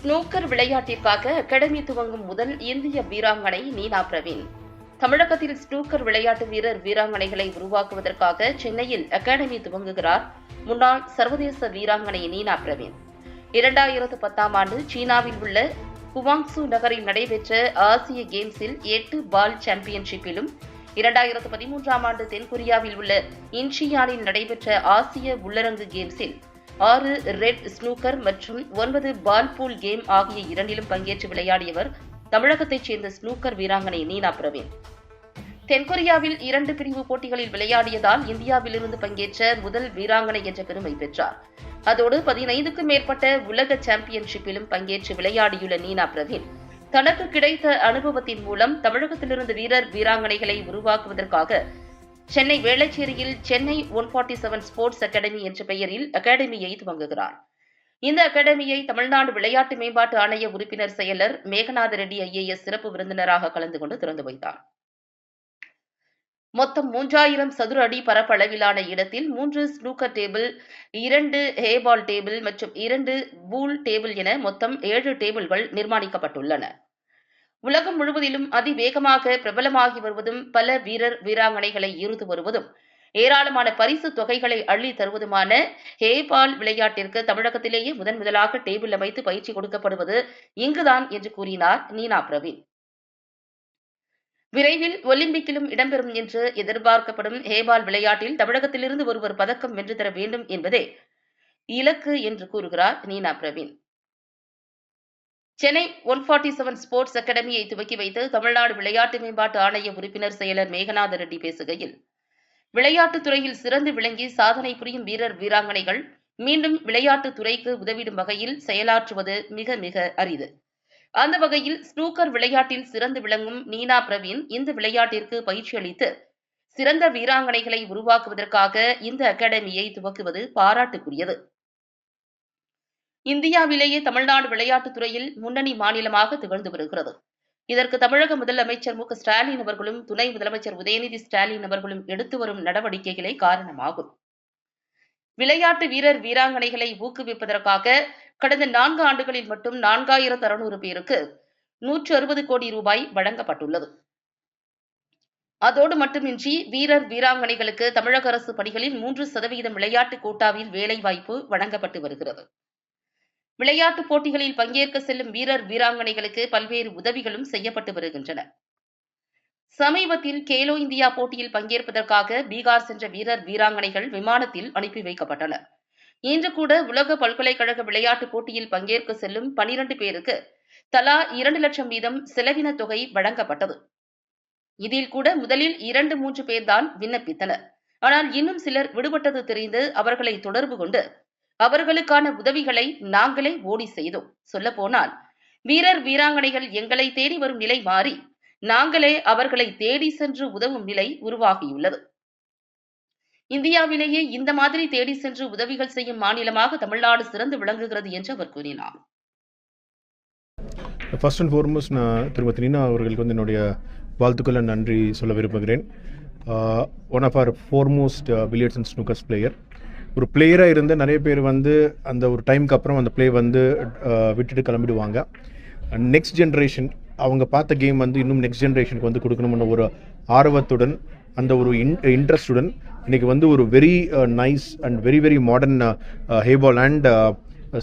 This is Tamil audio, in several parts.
ஸ்னூக்கர் விளையாட்டிற்காக அகாடமி துவங்கும் முதல் இந்திய வீராங்கனை நீனா பிரவீன். தமிழகத்தில் ஸ்னூக்கர் விளையாட்டு வீரர் வீராங்கனைகளை உருவாக்குவதற்காக சென்னையில் அகாடமி துவங்குகிறார் முன்னாள் சர்வதேச வீராங்கனை நீனா பிரவீன். 2010ஆம் ஆண்டு சீனாவில் உள்ள குவாங்சு நகரில் நடைபெற்ற ஆசிய கேம்ஸில் 8 பால் சாம்பியன்ஷிப்பிலும் 2013ஆம் ஆண்டு தென்கொரியாவில் உள்ள இன்ச்சியானில் நடைபெற்ற ஆசிய உள்ளரங்கு கேம்ஸில் 6 ரெட் ஸ்னூக்கர் மற்றும் 9 பால் பூல் கேம் ஆகிய இரண்டிலும் பங்கேற்று விளையாடியவர் தமிழகத்தைச் சேர்ந்த ஸ்னூக்கர் வீராங்கனை நீனா பிரவீன். தென்கொரியாவில் 2 பிரிவு போட்டிகளில் விளையாடியதால் இந்தியாவிலிருந்து பங்கேற்ற முதல் வீராங்கனை என்ற பெருமை பெற்றார். அதோடு 15க்கும் மேற்பட்ட உலக சாம்பியன்ஷிப்பிலும் பங்கேற்று விளையாடியுள்ள நீனா பிரவீன் தனக்கு கிடைத்த அனுபவத்தின் மூலம் தமிழகத்திலிருந்து வீரர் வீராங்கனைகளை உருவாக்குவதற்காக சென்னை வேளச்சேரியில் சென்னை 147 ஸ்போர்ட்ஸ் அகாடமி என்ற பெயரில் அகாடமியை துவங்குகிறார். இந்த அகாடமியை தமிழ்நாடு விளையாட்டு மேம்பாட்டு ஆணைய உறுப்பினர் செயலர் மேகநாத ரெட்டி IAS சிறப்பு விருந்தினராக கலந்து கொண்டு திறந்து வைத்தார். மொத்தம் 3000 சதுர அடி பரப்பளவிலான இடத்தில் 3 ஸ்னூக்கர் டேபிள், 2 ஹேபால் டேபிள் மற்றும் 2 பூல் டேபிள் என மொத்தம் 7 டேபிள்கள் நிர்மாணிக்கப்பட்டுள்ளன. உலகம் முழுவதிலும் அதிவேகமாக பிரபலமாகி வருவதும் பல வீரர் வீராங்கனைகளை ஈர்த்து வருவதும் ஏராளமான பரிசு தொகைகளை அள்ளி தருவதுமான ஹேபால் விளையாட்டிற்கு தமிழகத்திலேயே முதலாக டேபிள் அமைத்து பயிற்சி கொடுக்கப்படுவது இங்குதான் என்று கூறினார் நீனா பிரவீன். விரைவில் ஒலிம்பிக்கிலும் இடம்பெறும் என்று எதிர்பார்க்கப்படும் ஹேபால் விளையாட்டில் தமிழகத்திலிருந்து ஒருவர் பதக்கம் வென்று தர வேண்டும் என்பதே இலக்கு என்று கூறுகிறார் நீனா பிரவீன். சென்னை 147 ஸ்போர்ட்ஸ் அகாடமியை துவக்கி வைத்து தமிழ்நாடு விளையாட்டு மேம்பாட்டு ஆணைய உறுப்பினர் செயலர் மேகநாத ரெட்டி பேசுகையில், விளையாட்டுத் துறையில் சிறந்து விளங்கி சாதனை புரியும் வீரர் வீராங்கனைகள் மீண்டும் விளையாட்டுத் துறைக்கு உதவிடும் வகையில் செயலாற்றுவது மிக மிக அரிது. அந்த வகையில் ஸ்னூக்கர் விளையாட்டில் சிறந்து விளங்கும் நீனா பிரவீன் இந்த விளையாட்டிற்கு பயிற்சி அளித்து சிறந்த வீராங்கனைகளை உருவாக்குவதற்காக இந்த அகாடமியை துவக்குவது பாராட்டுக்குரியது. இந்தியாவிலேயே தமிழ்நாடு விளையாட்டுத் துறையில் முன்னணி மாநிலமாக திகழ்ந்து வருகிறது. இதற்கு தமிழக முதலமைச்சர் மு க ஸ்டாலின் அவர்களும் துணை முதலமைச்சர் உதயநிதி ஸ்டாலின் அவர்களும் எடுத்து வரும் நடவடிக்கைகளே காரணமாகும். விளையாட்டு வீரர் வீராங்கனைகளை ஊக்குவிப்பதற்காக கடந்த 4 ஆண்டுகளில் மட்டும் 4600 பேருக்கு 160 கோடி ரூபாய் வழங்கப்பட்டுள்ளது. அதோடு மட்டுமின்றி வீரர் வீராங்கனைகளுக்கு தமிழக அரசு பணிகளில் 3% விளையாட்டு கோட்டாவில் வேலைவாய்ப்பு வழங்கப்பட்டு வருகிறது. விளையாட்டுப் போட்டிகளில் பங்கேற்க செல்லும் வீரர் வீராங்கனைகளுக்கு பல்வேறு உதவிகளும் செய்யப்பட்டு வருகின்றன. சமீபத்தில் கேலோ இந்தியா போட்டியில் பங்கேற்பதற்காக பீகார் சென்ற வீரர் வீராங்கனைகள் விமானத்தில் அனுப்பி வைக்கப்பட்டனர். இன்று கூட உலக பல்கலைக்கழக விளையாட்டுப் போட்டியில் பங்கேற்க செல்லும் 12 பேருக்கு தலா 2 லட்சம் வீதம் செலவின தொகை வழங்கப்பட்டது. இதில் கூட முதலில் 2-3 பேர்தான் விண்ணப்பித்தனர். ஆனால் இன்னும் சிலர் விடுபட்டது தெரிந்து அவர்களை தொடர்பு கொண்டு அவர்களுக்கான உதவிகளை நாங்களே ஓடி செய்தோம். சொல்லப்போனால் வீரர் வீராங்கனைகள் எங்களை தேடி வரும் நிலை மாறி நாங்களே அவர்களை தேடி சென்று உதவும் நிலை உருவாகியுள்ளது. இந்தியாவிலேயே இந்த மாதிரி தேடி சென்று உதவிகள் செய்யும் மாநிலமாக தமிழ்நாடு சிறந்து விளங்குகிறது என்று அவர் கூறினார். ஃபர்ஸ்ட் அண்ட் ஃபார்மோஸ்ட் நான் திருமதி நீனா அவர்களுக்கு வந்து என்னுடைய வாழ்த்துக்கள் நன்றி சொல்ல விரும்புகிறேன். One of our foremost billiards and snookers player. ஒரு பிளேயராக இருந்த நிறைய பேர் வந்து அந்த ஒரு டைமுக்கு அப்புறம் அந்த பிளே வந்து விட்டுட்டு கிளம்பிடுவாங்க. நெக்ஸ்ட் ஜென்ரேஷன் அவங்க பார்த்த கேம் வந்து இன்னும் நெக்ஸ்ட் ஜென்ரேஷனுக்கு வந்து கொடுக்கணும்னு ஒரு ஆர்வத்துடன் அந்த ஒரு இன்ட்ரெஸ்டுடன் இன்றைக்கி வந்து ஒரு very nice and very modern eight ball and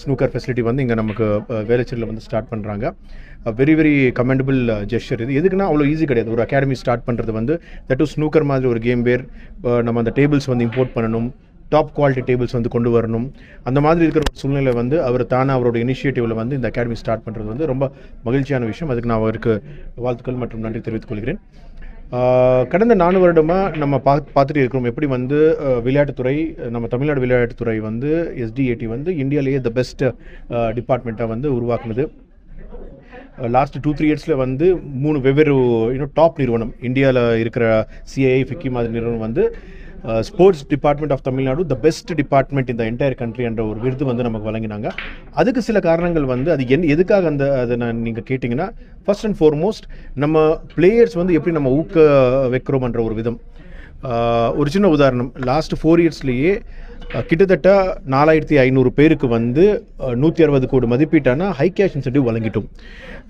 snooker facility வந்து இங்கே நமக்கு வேளச்சேரியில் வந்து ஸ்டார்ட் பண்ணுறாங்க. Very commendable gesture. இது எதுக்குன்னா அவ்வளோ ஈஸி கிடையாது. ஒரு அகாடமி ஸ்டார்ட் பண்ணுறது வந்து தட் டு ஸ்னூக்கர் மாதிரி ஒரு கேம் வேர் நம்ம அந்த டேபிள்ஸ் வந்து இம்போர்ட் பண்ணணும், டாப் குவாலிட்டி டேபிள்ஸ் வந்து கொண்டு வரணும். அந்த மாதிரி இருக்கிற ஒரு சூழ்நிலை வந்து அவர் தானே அவரோட இனிஷியேட்டிவில் வந்து இந்த அகாடமி ஸ்டார்ட் பண்ணுறது வந்து ரொம்ப மகிழ்ச்சியான விஷயம். அதுக்கு நான் அவருக்கு வாழ்த்துக்கள் மற்றும் நன்றி தெரிவித்துக் கொள்கிறேன். கடந்த 4 வருடமாக நம்ம பார்த்துட்டு இருக்கிறோம் எப்படி வந்து விளையாட்டுத்துறை, நம்ம தமிழ்நாடு விளையாட்டுத்துறை வந்து SDAT வந்து இந்தியாவிலேயே த பெஸ்ட் டிபார்ட்மெண்ட்டாக வந்து உருவாக்குனது. லாஸ்ட் 2-3 இயர்ஸில் வந்து 3 வெவ்வேறு டாப் நிறுவனம் இந்தியாவில் இருக்கிற CII, FICCI மாதிரி நிறுவனம் வந்து sports department of Tamil Nadu the best department இந்த என்டையர் கண்ட்ரி என்ற ஒரு விருது வந்து நமக்கு வழங்கினாங்க. அதுக்கு சில காரணங்கள் வந்து அது எதுக்காக அதை நீங்கள் கேட்டிங்கன்னா, ஃபர்ஸ்ட் அண்ட் ஃபார்மோஸ்ட் நம்ம பிளேயர்ஸ் வந்து எப்படி நம்ம ஊக்க வைக்கிறோம்ன்ற ஒரு விதம். ஒரு சின்ன உதாரணம், லாஸ்ட் 4 இயர்ஸ்லேயே கிட்டத்தட்ட 4500 பேருக்கு வந்து 160 கோடி மதிப்பீட்டான ஹை கேஷ் இன்சென்டிவ் வழங்கிட்டோம்.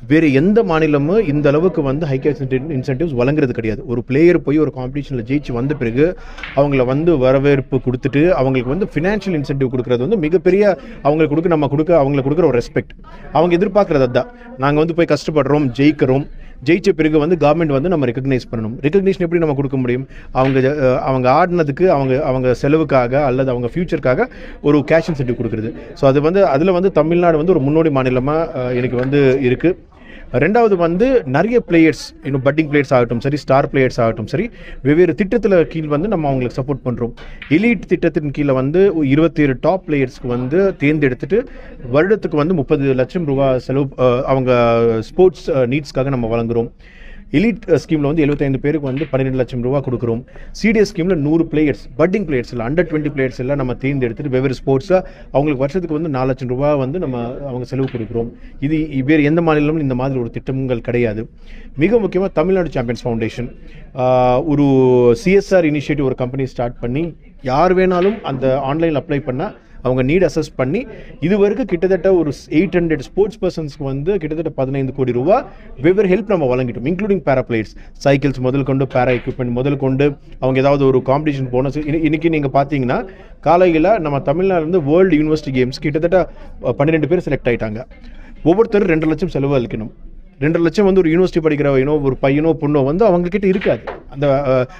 வேறு எந்த மாநிலமும் இந்த அளவுக்கு வந்து ஹை கேஷ் இன்சென்டிவ்ஸ் வழங்குறது கிடையாது. ஒரு பிளேயர் போய் ஒரு காம்படிஷனில் ஜெயிச்சு வந்த பிறகு அவங்கள வந்து வரவேற்பு கொடுத்துட்டு அவங்களுக்கு வந்து ஃபினான்ஷியல் இன்சென்டிவ் கொடுக்குறது வந்து மிகப்பெரிய அவங்களுக்கு அவங்களுக்கு கொடுக்குற ஒரு ரெஸ்பெக்ட். அவங்க எதிர்பார்க்குறது அதுதான். நாங்கள் வந்து போய் கஷ்டப்படுறோம், ஜெயிச்ச பிறகு வந்து கவர்மெண்ட் வந்து நம்ம ரெகக்னைஸ் பண்ணணும். ரெகக்னேஷன் எப்படி நம்ம கொடுக்க முடியும்? அவங்க ஆடினதுக்கு அவங்க செலவுக்காக அல்லது அவங்க ஃபியூச்சருக்காக ஒரு கேஷ் இன்சென்டிவ் கொடுக்குறது. ஸோ அது வந்து அதில் வந்து தமிழ்நாடு வந்து ஒரு முன்னோடி மாநிலமாக எனக்கு வந்து இருக்குது. ரெண்டாவது வந்து நிறைய பிளேயர்ஸ், இன்னும் பட்டிங் பிளேயர்ஸ் ஆகட்டும் சரி, ஸ்டார் பிளேயர்ஸ் ஆகட்டும் சரி, வெவ்வேறு திட்டத்தில் கீழ் வந்து நம்ம அவங்களுக்கு சப்போர்ட் பண்ணுறோம். எலீட் திட்டத்தின் கீழே வந்து 27 டாப் பிளேயர்ஸ்க்கு வந்து தேர்ந்தெடுத்துட்டு வருடத்துக்கு வந்து 30 லட்சம் ரூபாய் செலவு அவங்க ஸ்போர்ட்ஸ் நீட்ஸ்க்காக நம்ம வழங்குகிறோம். எலீட் ஸ்கீமில் வந்து 75 பேருக்கு வந்து 12 லட்சம் ரூபா கொடுக்குறோம். சிடிஎஸ் ஸ்கீமில் 100 பிளேயர்ஸ், பட்டிங் பிளேயர்ஸ் இல்லை, அண்டர் 20 பிளேயர்ஸ் எல்லாம் நம்ம தேர்ந்தெடுத்துட்டு வெவ்வேறு ஸ்போர்ட்ஸாக அவங்களுக்கு வருஷத்துக்கு வந்து 4 லட்சம் ரூபா வந்து நம்ம அவங்க செலவு கொடுக்குறோம். இது வேறு எந்த மாநிலமும் இந்த மாதிரி ஒரு திட்டங்கள் கிடையாது. மிக முக்கியமாக தமிழ்நாடு சாம்பியன்ஸ் ஃபவுண்டேஷன் ஒரு சிஎஸ்ஆர் இனிஷியேட்டிவ் ஒரு கம்பெனி ஸ்டார்ட் பண்ணி யார் வேணாலும் அந்த ஆன்லைனில் அப்ளை பண்ணால் அவங்க நீட் அசஸ் பண்ணி இது வரைக்கும் கிட்டத்தட்ட ஒரு 800 ஸ்போர்ட்ஸ் பர்சன்ஸ்க்கு வந்து கிட்டத்தட்ட 15 கோடி ரூபா வெவ்வேறு ஹெல்ப் நம்ம வழங்கிட்டோம். இன்க்ளூடிங் பேரா பிளேயர்ஸ், சைக்கிள்ஸ் முதல் கொண்டு, பேரா எக்யூப்மெண்ட் முதல் கொண்டு, அவங்க ஏதாவது ஒரு காம்படிஷன் போனஸ். இன்னைக்கு நீங்கள் பார்த்தீங்கன்னா காலையில் நம்ம தமிழ்நாடுலேருந்து வேர்ல்டு யூனிவர்சிட்டி கேம்ஸ் கிட்டத்தட்ட 12 பேர் செலக்ட் ஆகிட்டாங்க. ஒவ்வொருத்தரும் 2 லட்சம் செலவு அளிக்கணும். 2 லட்சம் வந்து ஒரு யூனிவர்சிட்டி படிக்கிற ஒரு பையனோ பொண்ணோ வந்து அவங்கக்கிட்ட இருக்காது.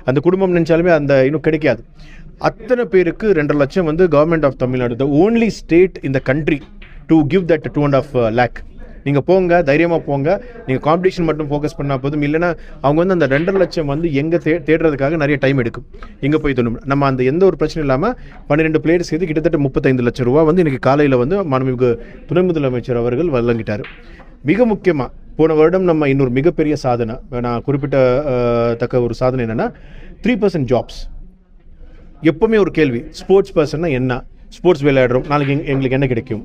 அந்த குடும்பம் நினச்சாலுமே அந்த இன்னும் கிடைக்காது. அத்தனை பேருக்கு 2 லட்சம் வந்து government of Tamil Nadu, the only state in the country to give that 2.5 lakh. நீங்கள் போங்க, தைரியமாக போங்க. நீங்கள் காம்படிஷன் மட்டும் ஃபோக்கஸ் பண்ணால் போதும். இல்லைன்னா அவங்க வந்து அந்த 2 லட்சம் வந்து எங்கே தேடுறதுக்காக நிறைய டைம் எடுக்கும். எங்கே போய் தோணும் நம்ம அந்த எந்த ஒரு பிரச்சனை இல்லாமல் 12 பிளேயர்ஸ் செய்து கிட்டத்தட்ட 35 லட்சம் ரூபா வந்து இன்றைக்கி காலையில் வந்து மாண்புமிகு துணை முதலமைச்சர் அவர்கள் வழங்கிட்டார். மிக முக்கியமாக போன வருடம் நம்ம இன்னொரு மிகப்பெரிய சாதனை, நான் குறிப்பிட்டத்தக்க ஒரு சாதனை என்னென்னா 3% ஜாப்ஸ். எப்போவுமே ஒரு கேள்வி, ஸ்போர்ட்ஸ் பர்சன்னா என்ன? ஸ்போர்ட்ஸ் விளையாடுறோம், நாளைக்கு எங்களுக்கு என்ன கிடைக்கும்?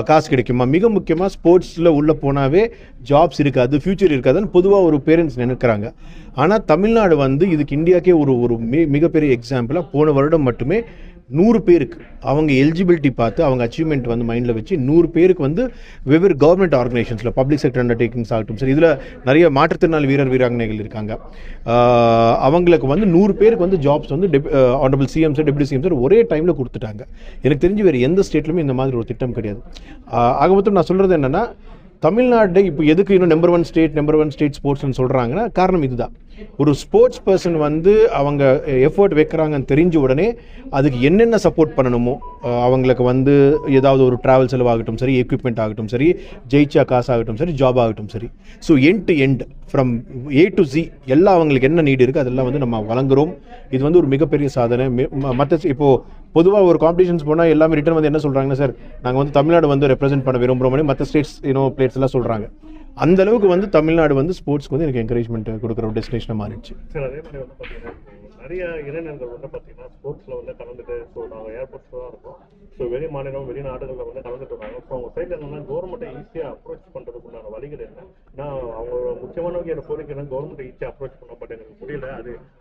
காசு கிடைக்குமா? மிக முக்கியமாக ஸ்போர்ட்ஸில் உள்ளே போனாவே ஜாப்ஸ் இருக்காது, ஃப்யூச்சர் இருக்காதுன்னு பொதுவாக ஒரு பேரண்ட்ஸ் நினைக்கிறாங்க. ஆனால் தமிழ்நாடு வந்து இதுக்கு இந்தியாவுக்கே ஒரு மிகப்பெரிய எக்ஸாம்பிளாக போன வருடம் மட்டுமே 100 பேருக்கு அவங்க எலிஜிபிலிட்டி பார்த்து அவங்க அச்சீவ்மெண்ட் வந்து மைண்டில் வச்சு 100 பேருக்கு வந்து வெவ்வேறு கவர்மெண்ட் ஆர்கனைசேஷன்ஸில் பப்ளிக் செக்டர் அண்டர்டேக்கிங்ஸ் ஆகட்டும் சரி, இதில் நிறைய மாற்றுத்திறனாளி வீராங்கனைகள் இருக்காங்க. அவங்களுக்கு வந்து 100 பேருக்கு வந்து ஜாப்ஸ் வந்து honourable CM sir, deputy CM sir ஒரே டைமில் கொடுத்துட்டாங்க. எனக்கு தெரிஞ்சு வேறு எந்த ஸ்டேட்லையுமே இந்த மாதிரி ஒரு திட்டம் கிடையாது. ஆக மொத்தம் நான் சொல்கிறது என்னென்னா, தமிழ்நாடு இப்போ எதுக்கு இன்னும் நம்பர் ஒன் ஸ்டேட் ஸ்போர்ட்ஸ்னு சொல்கிறாங்கன்னா காரணம் இதுதான். ஒரு ஸ்போர்ட்ஸ் பர்சன் வந்து அவங்க எஃபர்ட் வைக்கிறாங்கன்னு தெரிஞ்ச உடனே அதுக்கு என்னென்ன சப்போர்ட் பண்ணணுமோ, அவங்களுக்கு வந்து ஏதாவது ஒரு ட்ராவல் செலவாகட்டும் சரி, எக்யூப்மெண்ட் ஆகட்டும் சரி, ஜெயிச்சா காசு ஆகட்டும் சரி, ஜாப் ஆகட்டும் சரி, so end to end from A to Z எல்லாம் அவங்களுக்கு என்ன நீடு இருக்குது அதெல்லாம் வந்து நம்ம வழங்குகிறோம். இது வந்து ஒரு மிகப்பெரிய சாதனை. மற்ற இப்போது பொதுவாக ஒரு காம்படிஷன்ஸ் போனால் எல்லாமே ரிட்டர்ன் வந்து என்ன சொல்கிறாங்கன்னா, சார் நாங்கள் வந்து தமிழ்நாடு வந்து ரெப்ரசென்ட் பண்ண விரும்புகிறோம், மற்ற ஸ்டேட்ஸ் பிளேயர்ஸ் எல்லாம் சொல்கிறாங்க. அந்த அளவுக்கு வந்து தமிழ்நாடு வந்து ஸ்போர்ட்ஸ்க்கு வந்து எனக்கு என்கரேஜ்மெண்ட் கொடுக்குற ஒரு டெஸ்டினேஷனாக மாறிடுச்சு. சார் அதே மாதிரி வந்து பார்த்தீங்கன்னா நிறைய இளைஞர்கள் வந்து பார்த்தீங்கன்னா ஸ்போர்ட்ஸில் வந்து கலந்துட்டு, ஸோ நாங்கள் ஏர்போர்ட்ஸில் தான் இருக்கோம், ஸோ வெளிநாடுகளில் வந்து கலந்துட்டு வராங்க. ஸோ அவங்க சைடில் என்னன்னா கவர்மெண்ட்டை ஈஸியாக அப்ரோச் பண்ணுறதுக்கு உண்டான வழிகள் என்ன? நான் அவங்க முக்கியமான என்னோட கோரிக்கை கவர்மெண்ட்டை ஈஸியாக அப்ரோச் பண்ண, பட் எனக்கு புரியல.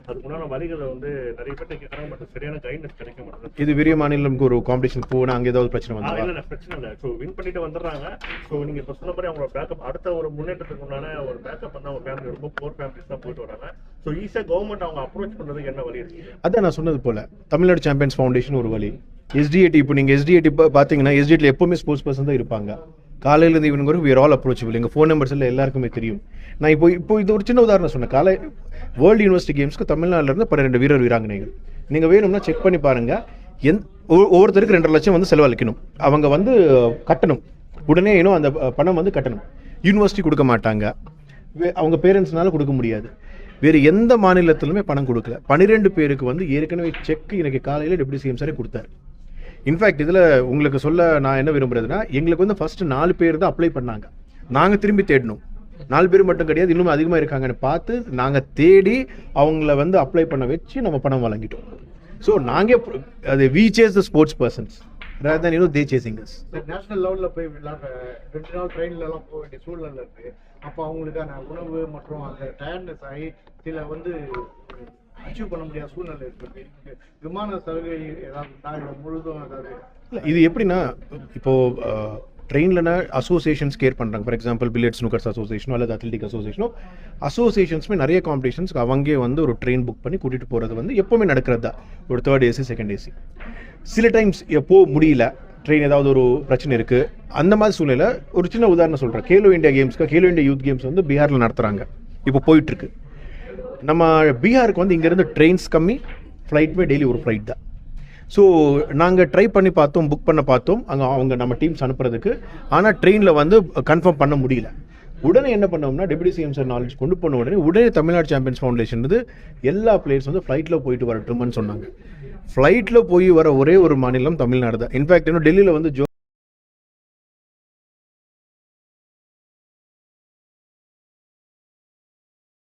அதுக்குண்டான வழிகளை வந்து நிறைய பேர் கேட்குறாங்க, பட் சரியான கைடன்ஸ் கிடைக்க மாட்டேங்குது. இது பெரிய மாநிலம்க்கு ஒரு காம்படிஷன் போனால் அங்கே ஏதாவது பிரச்சனை வந்து இல்லை பிரச்சனை இல்லை. ஸோ வின் பண்ணிட்டு வந்துடுறாங்க. ஸோ நீங்கள் இப்போ சொன்ன மாதிரி அவங்களோட பேக்கப், அடுத்த ஒரு முன்னேற்றத்துக்கு உண்டான ஒரு பேக்கப் வந்து அவங்க ஃபேமிலி ரொம்ப போர் ஃபேமிலிஸ் தான் போயிட்டு வராங்க. ஸோ ஈஸியாக கவர்மெண்ட் அவங்க அப்ரோச் பண்ணுறதுக்கு என்ன வழி இருக்குது? அதான் நான் சொன்னது போல் தமிழ்நாடு சாம்பியன்ஸ் ஃபவுண்டேஷன் ஒரு வழி. SDAT, இப்போ நீங்கள் SDAT பார்த்தீங்கன்னா SDATல எப்போவுமே ஸ்போர்ட்ஸ் பர்சன் தான் இருப்பாங்க. காலையிலேருந்து ஈவினிங் வரைக்கும் we are all approachable. எங்கள் ஃபோன் நம்பர்ஸ் எல்லாம் எல்லாருக்குமே தெரியும். நான் இப்போ இது ஒரு சின்ன உதாரணம் சொன்னேன். வேர்ல்டு யூனிவர்சிட்டி கேம்ஸ்க்கு தமிழ்நாட்டிலேருந்து 12 வீராங்கனைகள். நீங்கள் வேணும்னா செக் பண்ணி பாருங்கள். ஒவ்வொருத்தருக்கு 2 லட்சம் வந்து செலவழிக்கணும். அவங்க வந்து கட்டணும், உடனே அந்த பணம் வந்து கட்டணும். யூனிவர்சிட்டி கொடுக்க மாட்டாங்க, அவங்க பேரண்ட்ஸ்னால கொடுக்க முடியாது. வேறு எந்த மாநிலத்திலுமே பணம் கொடுக்கல. 12 பேருக்கு வந்து ஏற்கனவே செக் எனக்கு காலையில் டெப்யூட்டி சிஎம் சாரே கொடுத்தாரு. இன்ஃபேக்ட் இதில் உங்களுக்கு சொல்ல நான் என்ன விரும்புகிறதுனா, எங்களுக்கு வந்து ஃபஸ்ட்டு 4 பேர் தான் அப்ளை பண்ணாங்க. நாங்கள் திரும்பி தேடணும். 4 பேர் மட்டும் கிடையாது, இன்னும் அதிகமாக இருக்காங்கன்னு பார்த்து நாங்கள் தேடி அவங்கள வந்து அப்ளை பண்ண வச்சு நம்ம பணம் வழங்கிட்டோம். ஸோ நாங்கள் அது we chase the sports persons rather than they chasing us. National லெவலில் போய் விளையாடுற 2 நாள் ட்ரெயின்லலாம் போக வேண்டிய சூழ்நிலை இருக்குது. அப்போ அவங்களுக்கான உணவு மற்றும் அந்த டயர்ட்னஸ் ஆகி சில வந்து அச்சீவ் பண்ண முடியாத சூழ்நிலை இருக்கு. விமான சலுகை ஏதாவது நாடு முழுதும் ஏதாவது இல்லை இது எப்படின்னா இப்போது ட்ரெயின்லனா அசோசியேஷன்ஸ் கேர் பண்ணுறாங்க. ஃபார் எக்ஸாம்பிள் பில்லியர்ட்ஸ் ஸ்னூக்கர்ஸ் அசோசியேஷனோ அல்லது அத்லெட்டிக் அசோசியேஷனோ நிறைய நிறைய காம்படிஷன்ஸ்க்கு அவங்க வந்து ஒரு ட்ரெயின் புக் பண்ணி கூட்டிகிட்டு போகிறது வந்து எப்போவுமே நடக்கிறது தான். ஒரு 3rd AC 2nd AC சில டைம்ஸ் எப்போ முடியல, ட்ரெயின் ஏதாவது ஒரு பிரச்சனை இருக்குது, அந்த மாதிரி சூழ்நிலை. ஒரு சின்ன உதாரணம் சொல்கிறேன். கேலோ இந்தியா யூத் கேம்ஸ் வந்து பீகாரில் நடத்துகிறாங்க, இப்போ போயிட்டுருக்கு. நம்ம பீகாருக்கு வந்து இங்கேருந்து ட்ரெயின்ஸ் கம்மி, ஃப்ளைட்டுமே டெய்லி ஒரு ஃப்ளைட் தான். ஸோ நாங்கள் ட்ரை பண்ணி பார்த்தோம், புக் பண்ண பார்த்தோம் அவங்க நம்ம டீம்ஸ் அனுப்புறதுக்கு. ஆனால் ட்ரெயினில் வந்து கன்ஃபார்ம் பண்ண முடியல. உடனே என்ன பண்ணோம்னா டெபுட்டி சிஎம் சார் நாலேஜ் கொண்டு போன உடனே தமிழ்நாடு சாம்பியன்ஸ் ஃபவுண்டேஷன் வந்து எல்லா பிளேயர்ஸ் வந்து ஃப்ளைட்டில் போயிட்டு வரட்டும்னு சொன்னாங்க. ஃப்ளைட்டில் போய் வர ஒரே ஒரு மாநிலம் தமிழ்நாடு தான். இன்ஃபேக்ட் இன்னும் டெல்லியில் வந்து